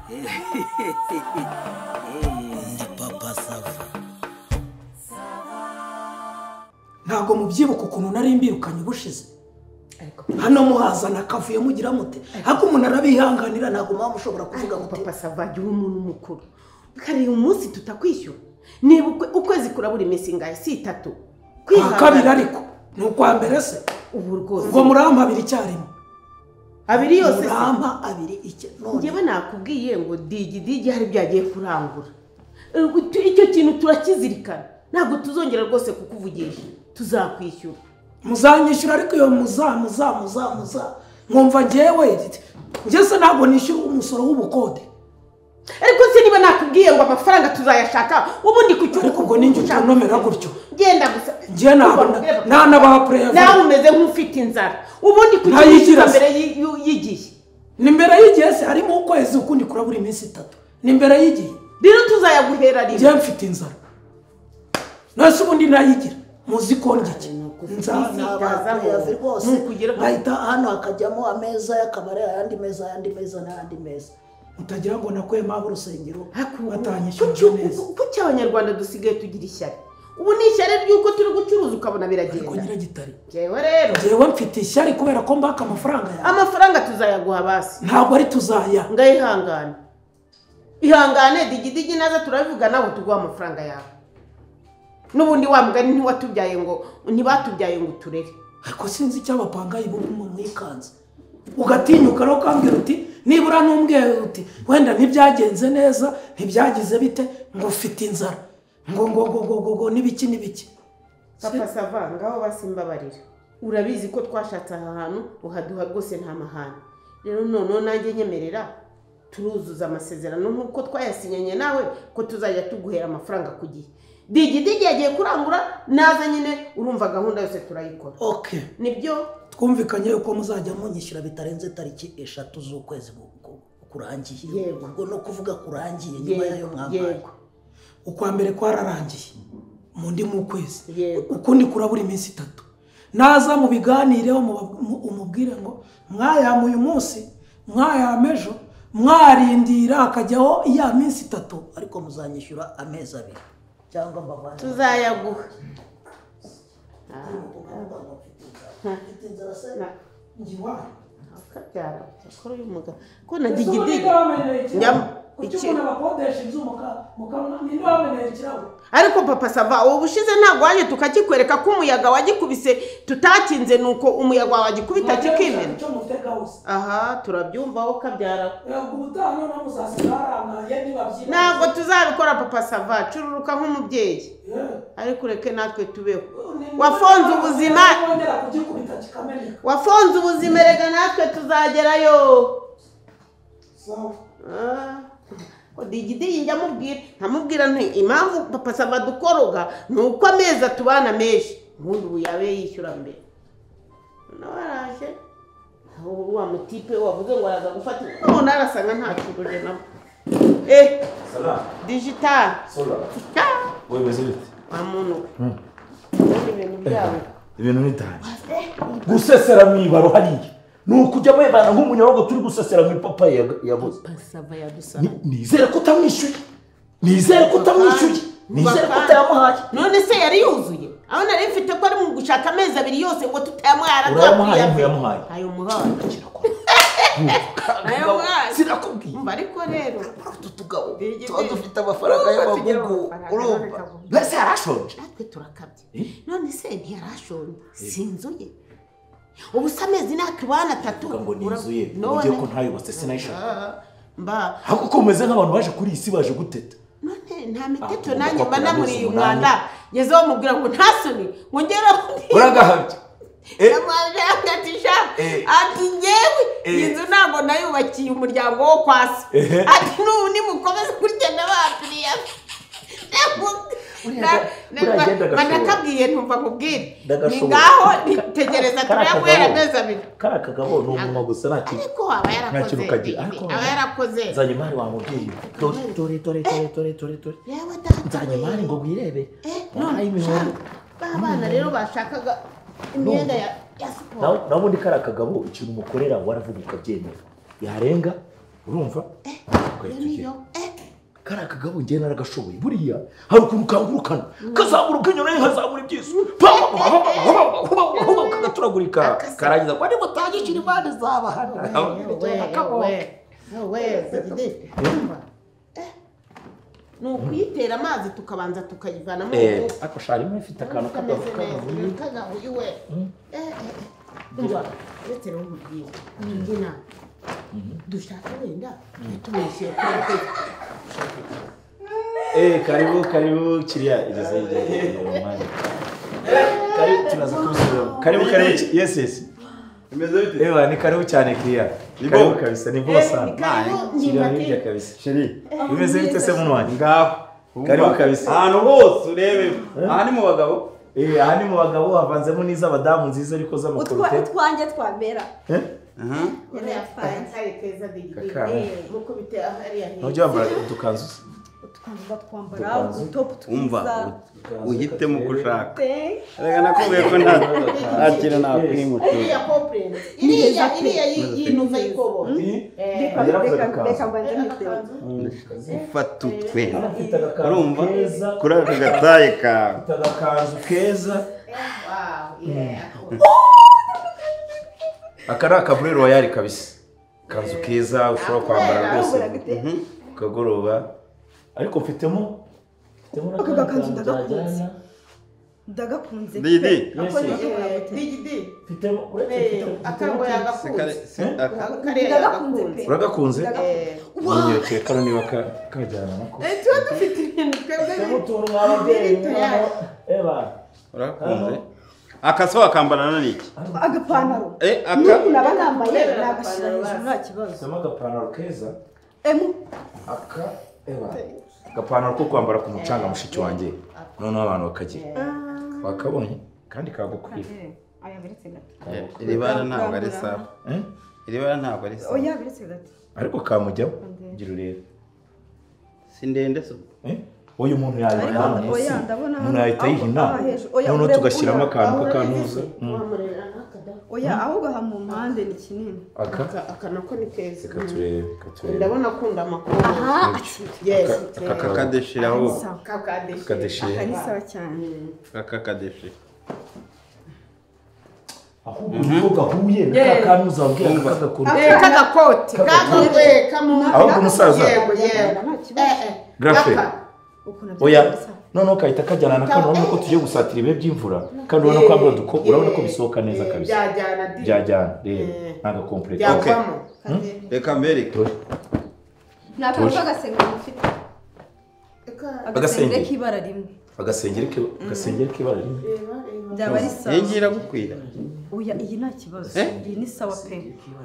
Ndi papa Sava. Ntago mubyibuka ukuntu nari mbirukanye ubushize. Hano muhazana kavuye mugira mute. Hako umuntu arabihanganira ntago mama ushobora kuvuga ngo papa Sava jya umuntu mukuru. Kari umunsi tutakwishyura. Niba ukwezi kurabura iminsi ngaye si 3. Kabiri ariko nuko ambere se. Ubu rwose. Ngo murampa abiri cyarimo. Abiri yose se. Murampa abiri icyo none. Njyewe nakubwiye ngo digi hari byagiye kurangura. Icyo kintu turakizirikana. Ntabwo tuzongera rwose kukuvugisha. Tuzakwishyura. Muzanyishyura ariko iyo muza. Nkumva ngewe ngeze ntabwo nishyura umusoro w'ubukode. Ariko se niba nakubwiye ngo amafaranga tuzayashaka ubundi kucyuko ubwo ninjye unomera gutyo. Genda gusa. Ngiye nana ba prayer. Nawe umeze nk'ufite inzara. Ubundi kucyuko mbere y'igihe. Ni mbere y'igihe se harimo ukwezi ukundi kurabura iminsi 3. Ni mbere y'igihe. Rero tuzayaguhera rimwe. Ngiye mfite inzara. Nase ubundi nayigira. Muzi ko ngiki. Nzaza rwose. Bahita hano akajyamo ameza y'akabare ayandi meza. Utagira ngo nakwema urusengero batanyishyura neza. Kuki abanyarwanda dusigaye tugira ishyari? Ubu ni ishyari ry'uko turi gucuruza ukabona biragenda. Ko nyiragitari. Jewe rero. Jewe mfite ishyari kubera ko mbaka amafaranga yawe. Amafaranga tuzayaguha basi. Ntabwo ari tuzaya. Ngayihangane. Ihangane digi naza turabivuga nawe tuguha amafaranga yawe. Nubundi wa mugani ntiwatubyaye ngo ntibatubyaye ngo turere. Ariko sinzi cyabapanga ibo mwikanze. Ugatinyuka no kambwira uti nibura numbwiye uti wenda ntibyagenze neza ntibyagize bite ngo ufite inzara ngo nibiki. Papa Sava ngaho basimbabarira. Urabizi ko twashatse aha hantu uhaduha rwose nta mahane. Rero none nanjye nyemerera turuzuza amasezerano nkuko twayasinyanye nawe ko tuzajya tuguhera amafaranga ku gihe. Digi yagiye kurangura naza nyine urumva gahunda yose turayikora. Okay. Nibyo twumvikanye uko muzajya munyishyura bitarenze tariki 3 z'ukwezi kurangiye. Yego. Ubwo no kuvuga kurangiye nyuma yayo mwambaye. Yego. Ukwa mbere kwararangiye. Mu ndi mu kwezi. Yego. Ukundi kurabura iminsi 3. Naza mu biganireho umubwire ngo mwayamuye umunsi mwayamejo mwarindira akajyaho iya minsi 3 ariko muzanyishyura amezi 2 cyangwa mbavana. Tuzayaguha. Ngiwa. Akabyara. Akora uyu muga. Ko na digi. Ukibona bakodesha inzu mukamwa ni wameneye kirawo. Ariko papa Sava ubushize ntago waje tukakikwereka ko umuyaga wagikubise tutakinze nuko umuyaga wagikubita kikimena. Aha turabyumvaho kabyara. Ubutano no muzasigara ye nibabyina. Ntago tuzabikora papa Sava cururuka nk'umubyeyi. Ariko reke natwe tubeho. Wafonze ubuzima. Wafonze ubuzima rega natwe tuzagerayo. Sawa. Digi njya ntamubwira nti impamvu papa Sava dukoroga nuko amezi atubana menshi ubundi ubu yabe yishyura mbere. Nabaraje aho wa mutipe wavuze ngo araza gufata none arasanga nta kiruje nabo. Salam. Digital. Sola. Wewe wezete. Amuntu. Ibintu byawe. Ibintu nitanje. Gusesera mwibaro hariye. Nukujya mwebana nk'umunyago turi gusesera mu papa yabuze. Papa Sava yadusaba. Nizere ko utamwishyuye. Nizere ko utayamuhaye. None se yari yuzuye. Aho nari mfite ko ari mu gushaka amezi 2 yose ngo tutayamuhara. Urayamuhaye. Ayo muhara. Sirakubwiye. Ariko rero tutugabo dufite amafaranga y'abagugu urumva. Bese yarashonje. Natwe turakabye. None se ntiyarashonje. Sinzuye. Ubu samezi nakibana 3 ngo ninzuye. Ugiye ko ntayubase sinayishaka. Mba. Hako komeze nk'abantu baje kuri isi baje guteta. None nta miteto nanjye mbana muri Uganda. Yezo mubwira ngo ntasoni. Ngo ngera uragahabye. Amajangatisha ati ngewe inzu ntabwo nayubakiye umuryango wo kwasi. Ati n'ubundi mukomeze kurigenda baturiye. Manakabwiye ntumva kubwira. Ni ngaho nitegereza turayaguhera amezi 2. Karakagabo ni umunwa gusa nta kintu. Ariko aba yarakoze. Aba yarakoze. Nzanye mari wamubwiye. Dore. Yewe data. Nzanye mari ngo gwirebe. Abana rero bashakaga imyenda ya siporo. Nabundi karakagabo ikintu mukorera waravuga ukabyemera. Yarenga urumva? niyo kari akagabo njye naragashoboye buriya hari ukuntu kangurukana kazamuruka inyuma nkazamura ibyiso kagaturagurika karangiza ngo niba utangishira imana izabahana ni ukuyitera amazi tukabanza tukayivanamo ako sharimo ifite akantu kagahuye we umva uretse rero umubwira ingina dushaka wenda tumwishyure karibu kiriya igeze umwanya karibu yes imeze bite ni karibu cyane kiriya karibu kabisa ni vuba sana kiriya hirya kabisa sheri imeze bite se muntu wanjye ngaho karibu kabisa ahantu hose urebe aha ni mu bagabo aha ni mu bagabo havanzemo n'iz'abadamu nziza ariko z'amakorote utwanjye twamera ntujya wambara udukanzu twambara udutopu umva uhitemo uko ushaka reka nakubwiye ko nta kintu nakwimuka iriya yinuva y'ikoboyi ufata utwenda urumva kuri aka gataye kawe agakanzu keza aka ni akabure royali kabisa akanzu keza ushobora kwambara rwose ukagoroba ariko mfitemo n'agakanzu ndagakunze Didi mfitemo akango yagakunze uragakunze unyekeye kano niba kajyana nako tuba dufite ibintu twebwe utuntu mwababyeyi urakunze akaso akambana n'iki agapantaro aka naba nambaye nagashira hejuru nta kibazo mfitemo agapantaro keza emu agapantaro ko kwambara ku mucanga mushiki wanjye noneho abantu bakagira wakabonye kandi kagukwira iri bara ntabwo ari sawa iri bara ntabwo ari sawa oya biretse gato ariko kamujyaho gira urebe si ndende so uyu muntu yayihina oya ndabona umuntu yahita yihina noneho tugashyiramo akantu k'akantuza oya ahubwo aha mu mpande ni kinini aka nako ni keza katurebe ndabona akunda amakuru aka kadeshiraho kadeshira ni sawa cyane aka kadeshira ahubwo gahuye n'akakantuza wabwiye kagakunda kagakoti kamuha ahubwo umusaza grafe oya noneho kahita kajyana na kano urabona ko tugiye gusatira ibihe by'imvura kandi urabona ko wambaye urabona ko bisohoka neza kabisa byajyana rero ntago complete reka mbereke ntabwo agasengeri mufite agasengeri k'ibara rimwe agasengeri k'ibara rimwe byaba ari sawa iyi ngira gukwira oya iyi nta kibazo iyi ni sawa pe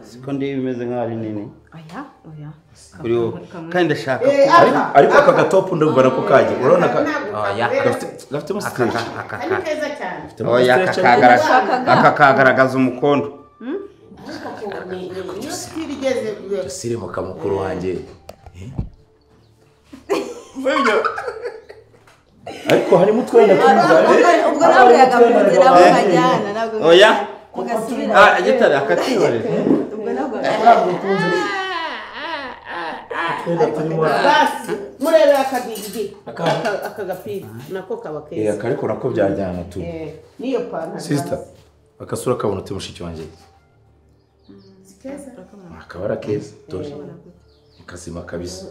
siko ndi bimeze nk'aho ari nini oya kuri wowe kandi ndashaka ariko aka gatopu ndabona ko kagiye urabona gafitemo stretch ari keza cyane oya aka kagaragaza umukondo niyo stili igeze sire mu kamukuru wanjye ariko harimo utwenda twiza ubwo nawe yagakunze nawe ukajyana ntabwo oya mugasubira igitare akakibarira ubwo nabwo utwenda turimo basi murebera akadigi aka gapira nako kaba keza ariko nako byajyana tu niyo pantaro sister akasura kabona uti mushiki wanjye akabara keza dore kazima kabisa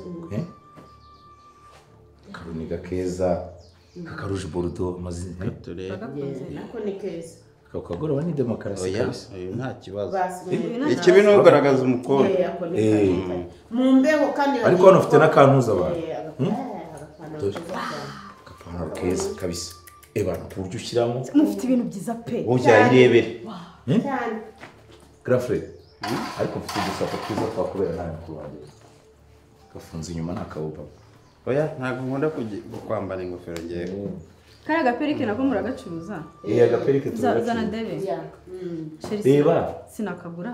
karuniga keza kakaruje bordeaux mazina nako ni keza kakagoroba ni demokarasi kabisa nta kibazo ikibi no kugaragaza umukondo mu mbeho kandi ariko hano ufite n'akantuza abantu agapantaro keza kabisa abantu ku buryo ushyiramo mufite ibintu byiza pe uyayirebere cyane grafre ariko mfite udusapo twiza twakubera nawe ku wanjye gafunze inyuma n'akabuba oya ntabwo nkunda kwambara ingofero ngewe kariya gaperike nako muragacuruza agaperike zana debe reba sinakagura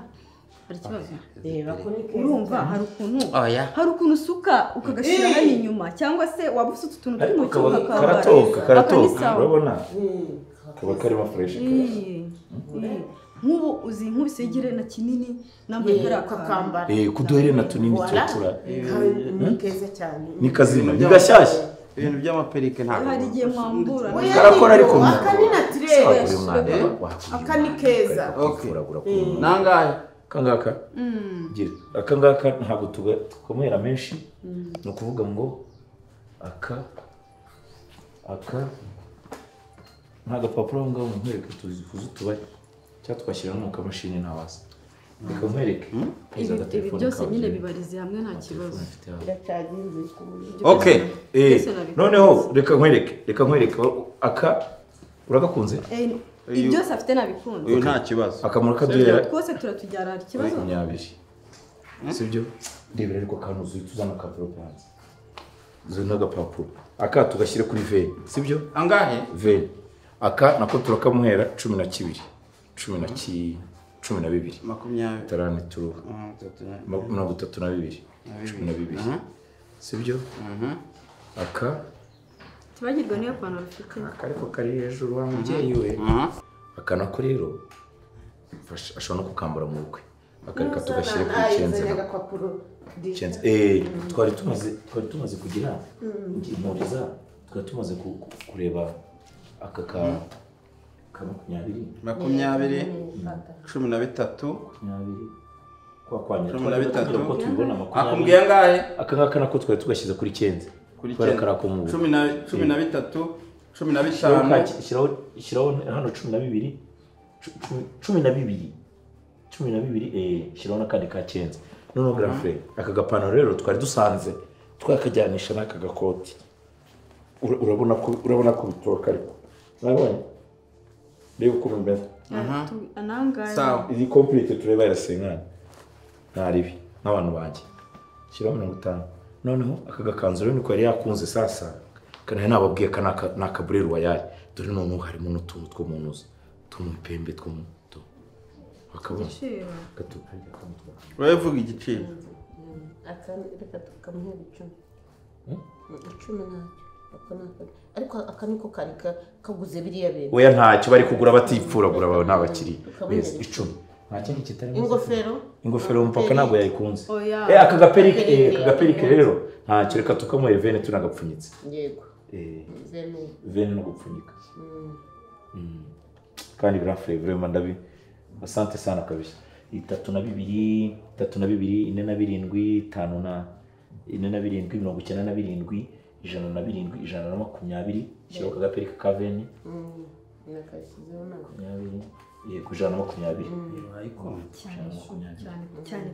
hari ikibazo reba ko ni keza urumva hari ukuntu usuka ukagashyira hano inyuma cyangwa se waba ufite utuntu tw'umuco karatoka urabona kaba karimo fresh nk'ubu uzi nk'ubisegere na kinini nambaye kariya kakambara kuduhere na tunini tutura ni keza cyane ni kazina ni gashyashya ibintu by'amaperike ntabwo hari igihe mwambura karakora ariko aka ni naturel aka ni keza nangahe kangaka gira akangaka ntabwo tukomera menshi no kuvuga ngo aka nta gapapuro ngaho nkwereke tuzifuza utubari cyangwa twashyira no mu kamashini ntabaza reka nkwereke ibi byose nyine bibarize hamwe nta kibazo okay noneho reka nkwereke aka uragakunze ibi byose afite nabikunze uyu nta kibazo akamaro kaduhera twose turatujyana hari ikibazo 20 sibyo ndebera ariko kanuzuye tuzana kavurope hanze zona agapapuro aka tugashyire kuri veni sibyo angahe veni aka nako turakamuhera 12 20 tarane turu 32 sibyo aka tubagirwa niyo pano rufite ariko kari hejuru wa mubyeyi we aka nako rero ashobora no kukambara mu bukwe akareka tugashyire kuri cyenze twari tumaze kugira impuriza twari tumaze kureba aka ka 20 13 kwa kwanya 13 ko tubibona 20 akumbwiye ngahe aka ngaka nako twari tugashyize kuri cyenze kuri karako mu 13 15 shyiraho hano 12 shyiraho n'akandi ka cyenze noneho grafre aka gapantaro rero twari dusanze twakajyanisha n'aka gakoti urabona ko bitoka ariko nabonye reba uko bimeze anangaye iyi complete tureba irasenkana ntaribi nk'abantu banjye shyiraho 50 noneho aka gakanzu rero niko yari yakunze sasa kana nababwiye kana nakabure royal dore noneho harimo n'utuntu two munuza tumupembe two muto akabona gatukaje kamutwa uravuga igiciro reka tukamuhera 10 ariko akaniko kari kaguze biriya bintu oya ntacyo bari kugura batipfuragura bawe ntabakiri 10 nta kindi kitari ingofero umupaka ntabwo yayikunze aka gaperike rero ntacyo reka tukamuhe vene tunagapfunyitse yego vene no gupfunyika kandi grand frère vraiment ndabi asante sana kabisa 32 4 na 7 5 na 4 7 97 120 shyira ku gaperike ka vene nakashyizeho na 20 kujana 20 cyane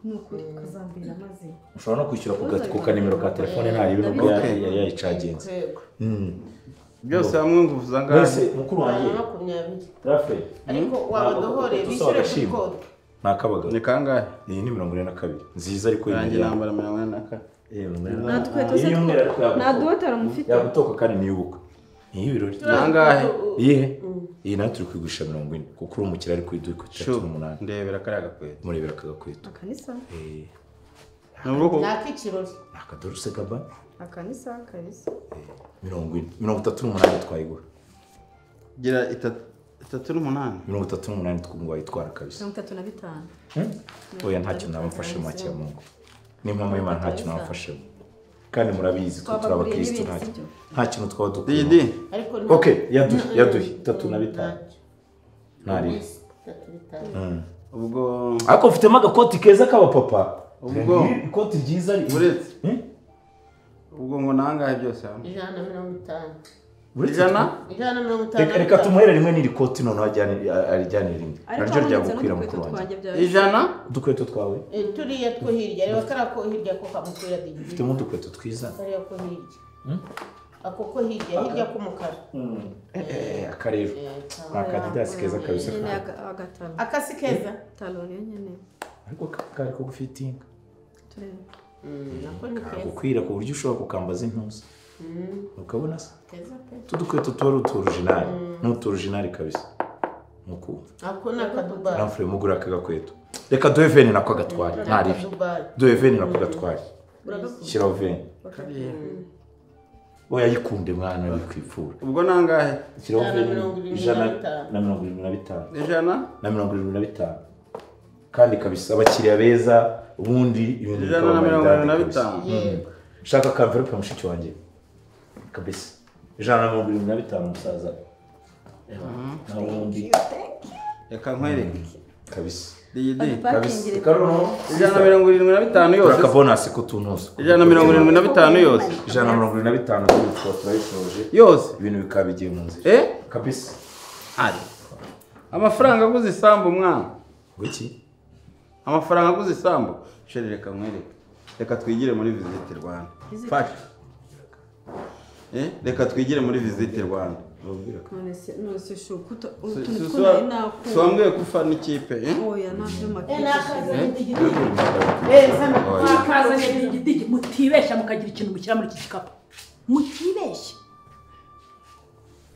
nukuri kazambira maze ushobora no kwishyura ku kanimero ka telefone nta ribi no yayicaginze byose hamwe nguvuza ngaho wese mukuru wanjye 20 rafe ariko wabadohore bishyure kuri code nakabaga ni kangahe iyi ni 42 nziza ariko yanjye nambara 44 natwe tose nadotara mufite yagutoka kandi niyubuka iyi birori kangahe iyi nayo turi kwigurisha 40 kuko uri umukira ari kwiduka 38 ndebera kari agakweto murebera kagakweto akanisa nuruko nakikirori akadoruse gaba akanisa kabisa 38 twayigura gira 38 38 twumva yitwara kabisa 35 oya ntacyo nabamfashe mu make ya Mungu n'impamo y'Imana ntacyo nabamfashe kandi murabizi ko turaba Kristo nta kintu twaba dukwiye okay yaduhi 35 ntari ubwo ako mfitemo agakoti keza k'aba papa ubwo ikoti ryiza uretse ubwo ngo nangahe byose hamwe 150 reka tumuhere rimwe n'iri koti noneho arijyane rimwe naryo ryagukwira mukuru wanjye 100 udukweto twawe turiya two hirya reba karako hirya ko kamukwira digiri ufitemo udukweto twiza kariya ko hirya ako ko hirya k'umukara akarero akadidasi keza kabisa agatalo akasi keza taloni nyene ariko kari ko gufitinga turebe nako ni keza gukwira ku buryo ushobora kukambaza intuza ukabona se keza pe tudukweto tuba uturijinali n'uturijinali kabisa nuko ako nakadubai namfure mugura akagakweto reka duhe veni nako agatwari ntari duhe veni nako agatwari shyiraho veni oya yikunde mwana bikwipfura ubwo nangahe kiraho Ijana na 175 ijana na 175 kandi kabisa abakiriya beza ubundi ibintu ijana na 175 shaka kamverope mushiki wanjye kabisa ijana na 175 musaza n'ubundi reka nkwereke kabisa Kabisa. karono ijana na 175 yose aka bonus ko tunoza ijana na 175 yose ijana na 175 turayishoje yose ibintu bikabigiye mu nzira kabisa ari amafaranga aguze isambu mwana wiki amafaranga aguze isambu shere reka nkwereke reka twigire muri Visit Rwanda fasha reka twigire muri Visit Rwanda none se shuku twambwiye kufa n'ikipe oya ntabyo mwakazanye igidigi mutibeshya mukagira ikintu mushyira muri iki gikapu mutibeshya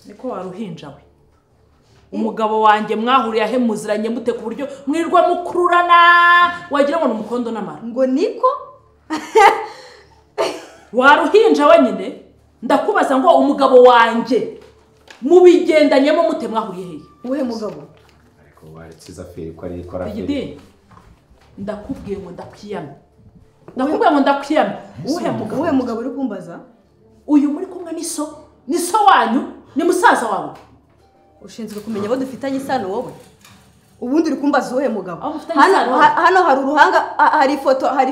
niko waruhinja we umugabo wanjye mwahuriye ahe muziranye mute ku buryo mwirwa mukururana wagira ngo ni umukondo n'amara ngo niko waruhinja wenyine ndakubaza ngo umugabo wanjye mubigendanyemo mute mwahuriye hehe uhe mugabo ariko waretsiza feri ko ari ikora feri igidi ndakubwiye ngo ndakwiyame uhe mugabo uri kumbaza uyu muri kumwe niso wanyu ni musaza wawe ushinzwe kumenya abo dufitanye isano wowe ubundi uri kumbaza uhe mugabo Abo mufitanye isano hano hari uruhanga hari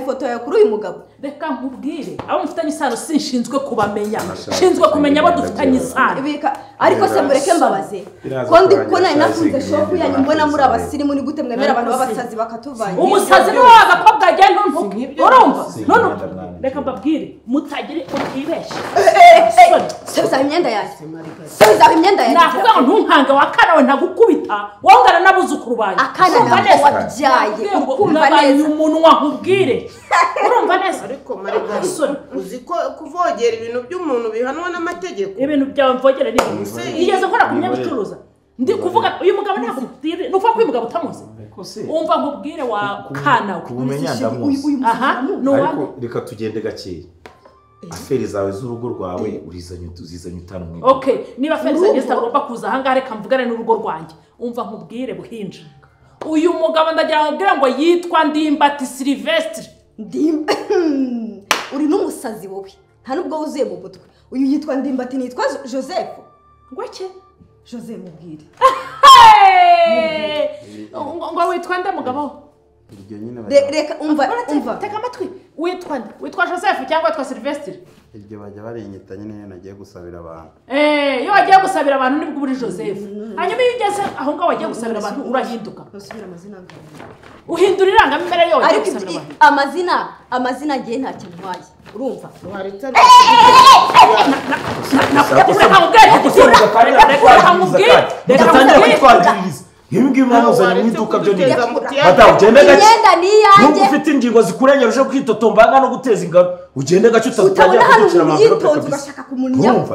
ifoto yawe kuri uyu mugabo reka nkubwire abo mufitanye isano sinshinzwe kubamenya nshinzwe kumenya abo dufitanye isano ariko se mureke mbabaze ko nari nafunze shopu yanyu mbona muri abasirimu ni gute mwemera abantu b'abasazi bakatuvanye umusazi ni wa gakobwa agenda urumva none reka mbabwire mutagire utibeshye subiza imyenda yanjye subiza imyenda yanjye nakuvuga ngo ntunkange wa kana we ntagukubita wongana n'abuzukuru banjye akana nako wabyaye ukumva neza umunwa nkubwire urumva neza ariko Margarita uzi ko kuvogera ibintu by'umuntu bihanwa n'amategeko ibintu byawe mvogera ni igeze nkora ku myenda icuruza ndi kuvuga uyu mugabo ntabwo mutire nuko uyu mugabo utamuzi umva nkubwire wa kana kumenya ndamuzi aha ariko reka tugende gakeya aferi zawe z'urugo rwawe uzizanye utanu mwiko okay niba aferi zanjye zitagomba kuza aha ngaha reka mvugane n'urugo rwanjye umva nkubwire buhinja uyu mugabo ndagira ngo ngo yitwa Ndimbati Sylvestre uri n'umusazi wowe nta nubwo wuzuye mu mutwe uyu yitwa Ndimbati nitwa Joseph ngweke Joseph mubwire ngo witwa nde mugabo iryo nyine reka umva teka amatwi witwa Joseph cyangwa witwa Sylvestre iryo bajya barinyita nyine iyo nagiye gusabira abantu iyo wagiye gusabira abantu nibwo uri Joseph hanyuma iyo ugeze aho ngaho wagiye gusabira abantu urahinduka usubira amazina uhindura irangamimerere yo wagiye ariko gusabira abantu amazina ngiye nta kintu ntwaye urumva nk'ibingibi mwamuzanye mu iduka byo ni ugende gake nubwo ufite ingingo zikurengera uje kwitotomba no guteza ingabo ugende gake utatajya kuducira amamverope kabisa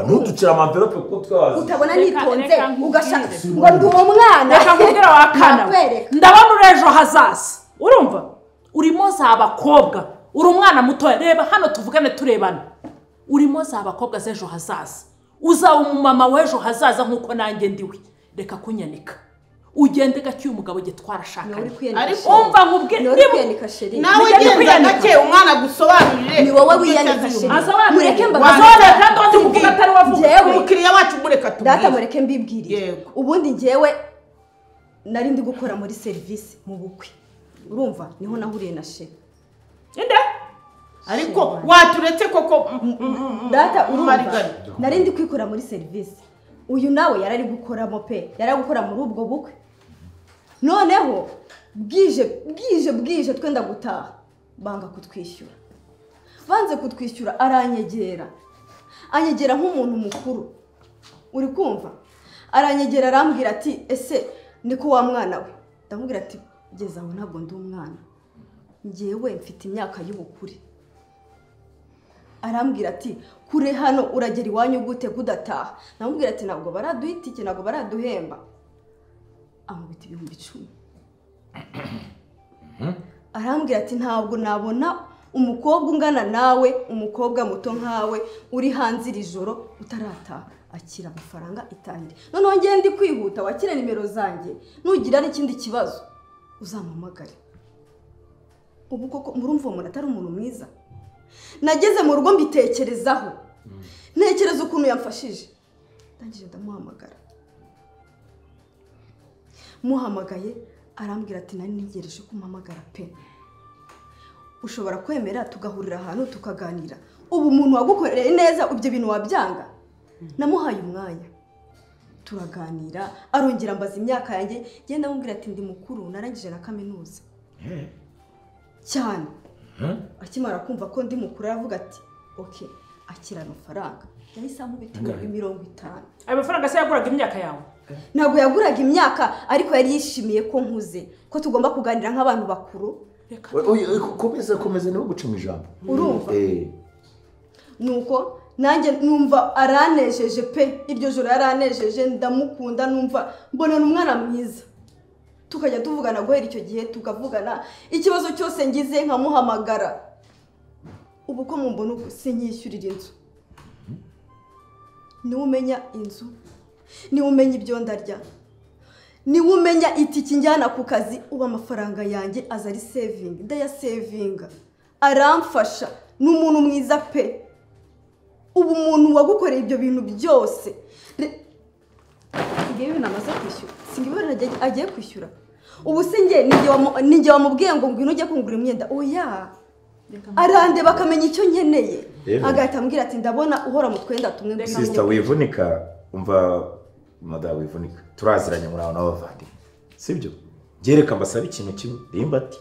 ntuducire amamverope kuko twazi utabona nitonze ugashaka ngo ndi umwana reka nkubwira wakana ndabona uri ejo hazaza urumva urimo za bakobwa uri umwana muto reba hano tuvugane turebana urimo za bakobwa z'ejo hazaza uzaba umumama w'ejo hazaza nk'uko nanjye ndiwe reka kunyanika ugende gake umugabo giye twarashakanye ariko umva nkubwire nawe genda gake umwana gusobanurire ni wowe wiyanika mureke mbabaze kandi wandi kuvuga atari wavuga umukiriya wacu mureka tubwire data mureke mbibwirire ubundi ngewe nari ndi gukora muri service mu bukwe urumva niho nahuriye na she inde ariko waturetse koko data urumva nari ndi kwikora muri service uyu nawe yarari gukoramo pe yarari gukora muri ubwo bukwe noneho bwije twenda gutaha banga kutwishyura banze kutwishyura anyegera nk'umuntu mukuru uri kumva aranyegera arambwira ati ese niko wa mwana we ndamubwira ati geza aho ntabwo ndi umwana ngewe mfite imyaka y'ubukure arambwira ati kure hano uragera iwanyu gute kudataha namubwira ati ntabwo baraduha itike ntabwo baraduhemba amubita 10,000 arambwira ati ntabwo nabona umukobwa ungana nawe umukobwa muto nkawe uri hanze iri joro utarataha akira amafaranga itahire noneho ngiye ndi kwihuta wakire nimero zanjye nugira n'ikindi kibazo uzampamagare ubu koko murumva uwo muntu atari umuntu mwiza nageze mu rugo mbitekerezaho ntekereza ukuntu yamfashije ndangije ndamuhamagara muhamagaye arambwira ati nari nigereje kumpamagara pe ushobora kwemera tugahurira ahantu tukaganira ubu umuntu wagukoreye neza ibyo bintu wabyanga namuhaye umwanya turaganira arongera ambaza imyaka yanjye genda amubwira ati ndi mukuru narangije na kaminuza cyane akimara kumva ko ndi mukuru aravuga ati okay akira amafaranga yahise amubita 50 ayo mafaranga se yaguraga imyaka yawe ntabwo yaguraga imyaka ariko yari yishimiye ko nkuze ko tugomba kuganira nk'abantu bakuru komeza niwe guca mu ijambo urumva nuko nanjye numva aranejeje pe iryo joro yaranejeje ndamukunda numva mbona n'umwana mwiza tukajya tuvugana guhera icyo gihe tukavugana ikibazo cyose ngize nkamuhamagara ubu ko mumbona uko sinyishyurira inzu niwe umenya inzu niwe umenya ibyo ndarya niwe umenya itiki njyana ku kazi ubu amafaranga yanjye aza ari sevingi ndayasevinga aramfasha ni umuntu mwiza pe ubu umuntu wagukoreye ibyo bintu byose ngewe namaze kwishyura singiwe agiye kwishyura ubu se nge ninjye wamubwiye ngo ngwino ujye kungura imyenda oya arande bakamenya icyo nkeneye agahita ambwira ati ndabona uhora mu twenda tumwe sister wivunika umva mada wivunika turaziranye muri abo n'abavandimwe sibyo gereka mbasaba ikintu kimwe rimba ati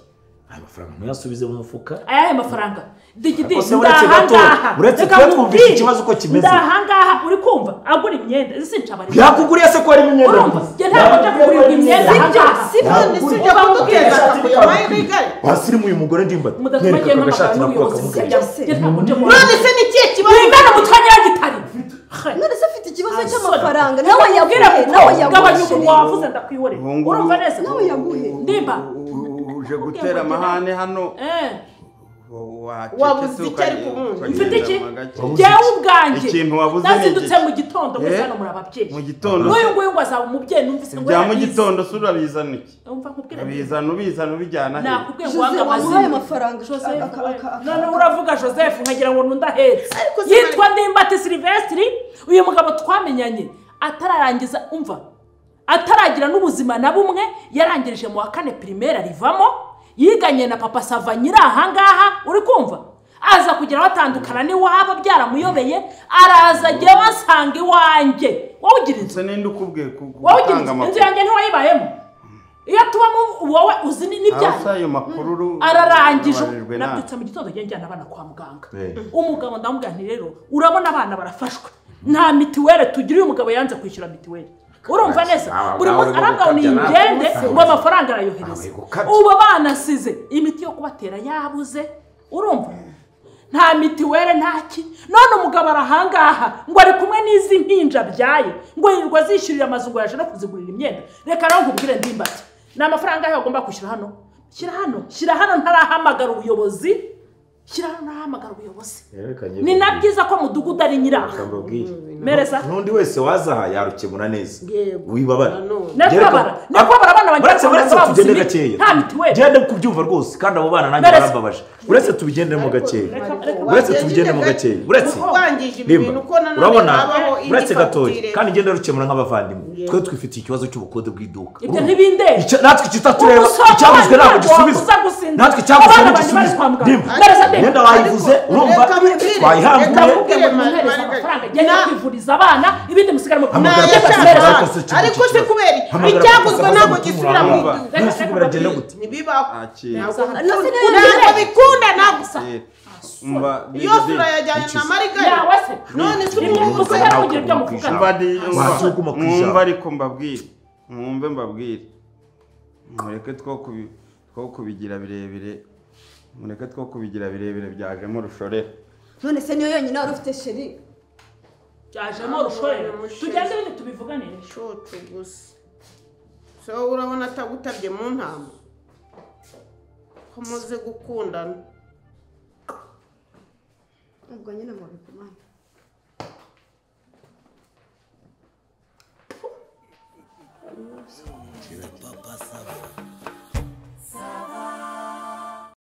aya mafaranga ntuyasubize mu mufuka aya mafaranga digidi uretse twumvise ikibazo uko kimeze ndahangaha uri kumva agura imyenda sincabari yakuguriye se ko ari imyenda urumva je ntabwo nje kugura imyenda sibyo bakubwira ko yamaye bigare wasirimu uyu mugore ndimba mudatwagiye n'amashati n'ubuyobozi none se ni kiye kibazo wingana mutwanya y'igitari none se afite ikibazo cy'amafaranga nawe yaguhe gabanya ukuntu wavuze ndakwihorera urumva neza nawe yaguhe ndimba uje gutera amahane hano wabuze icyo ari kubundi mfite iki jyewe ubwanjye ikintu wabuze nazindutse mu gitondo mwese hano muri ababyeyi mu gitondo n'uyu nguyu ngo azaba umubyeyi numvise ngo bya mu gitondo se urabizana iki umva nkubwira ubizana ubijyana he nakubwiye ngo Joseph wanga wamuhaye amazina amafaranga noneho uravuga Joseph nkagira ngo nundahetse yitwa Ndimbati Sylvestre uyu mugabo twamenyanye atararangiza umva ataragira n'ubuzima na bumwe yarangirije mu wa 4 primaire arivamo yiganye na papa Sava nyira ahangaha uri kumva aza kugira batandukana ni waba byaramuyobeye araza agiye basanga iwanjye wowe ugira inzu ninde ukubwiye gutanga amakuru inzu yanjye ntiwayibayemo iyo tubamo wowe uzi n'ibyaha ayo makuru ararangije nabyutse mu gitondo njyana abana kwa muganga umugabo ndamubwira nti rero urabona abana barafashwe nta mitiwere tugira uyu mugabo yanze kwishyura mitiwere urumva neza buri munsi arambwira ni ingende ngo amafaranga arayohereza ubu banasize imiti yo kubatera yabuze urumva nta mitiwere ntaki none umugabo arahangaha ngo ari kumwe n'izi mpinja byaye ngo yirwa zishyurira amazu ngo yaje no kuzigurira imyenda reka nawe nkubwire Ndimbati ni amafaranga yawe agomba kwishyura hano shyira hano ntarahamagara ubuyobozi ni nabyiza ko mudugudu ari nyiraho mereza n'undi wese wazaha yarukemura neza wibabara nekwabara abana bagiye uretse tugende gakeya nta mitiwere gende kubyumva rwose kandi abo bana nanjye barambabaje uretse tubigendemo gakeya uretse urabona uretse gatoya kandi ngende rukemura nk'abavandimwe twe twifitiye ikibazo cy'ubukode bw'iduka ibyo ntibinde natwe kitatureba icyavuzwe ntabwo gisubiza natwe icyavuzwe ntigisubizwa ngenda wayivuze urumva twayihambuye genda kwivuriza abana ibindi musigara mu ariko se kubera icyavuzwe ntabwo gisubira mu iduka ntibibaho ntabwo bikunda ntabwo yose urayajyanye na marigari none se musigara kugira ibyo muvugana mwumva ariko mbabwire mureke two kubigira birebire byajemo rushorera none se niyo yonyine wari ufite sheri byajemo rushorera tugende ibindi tubivuganire shocu gusa so urabona atagutabye mu ntama ko muze gukundana ubwo nyine mubigumane. Papa Sava.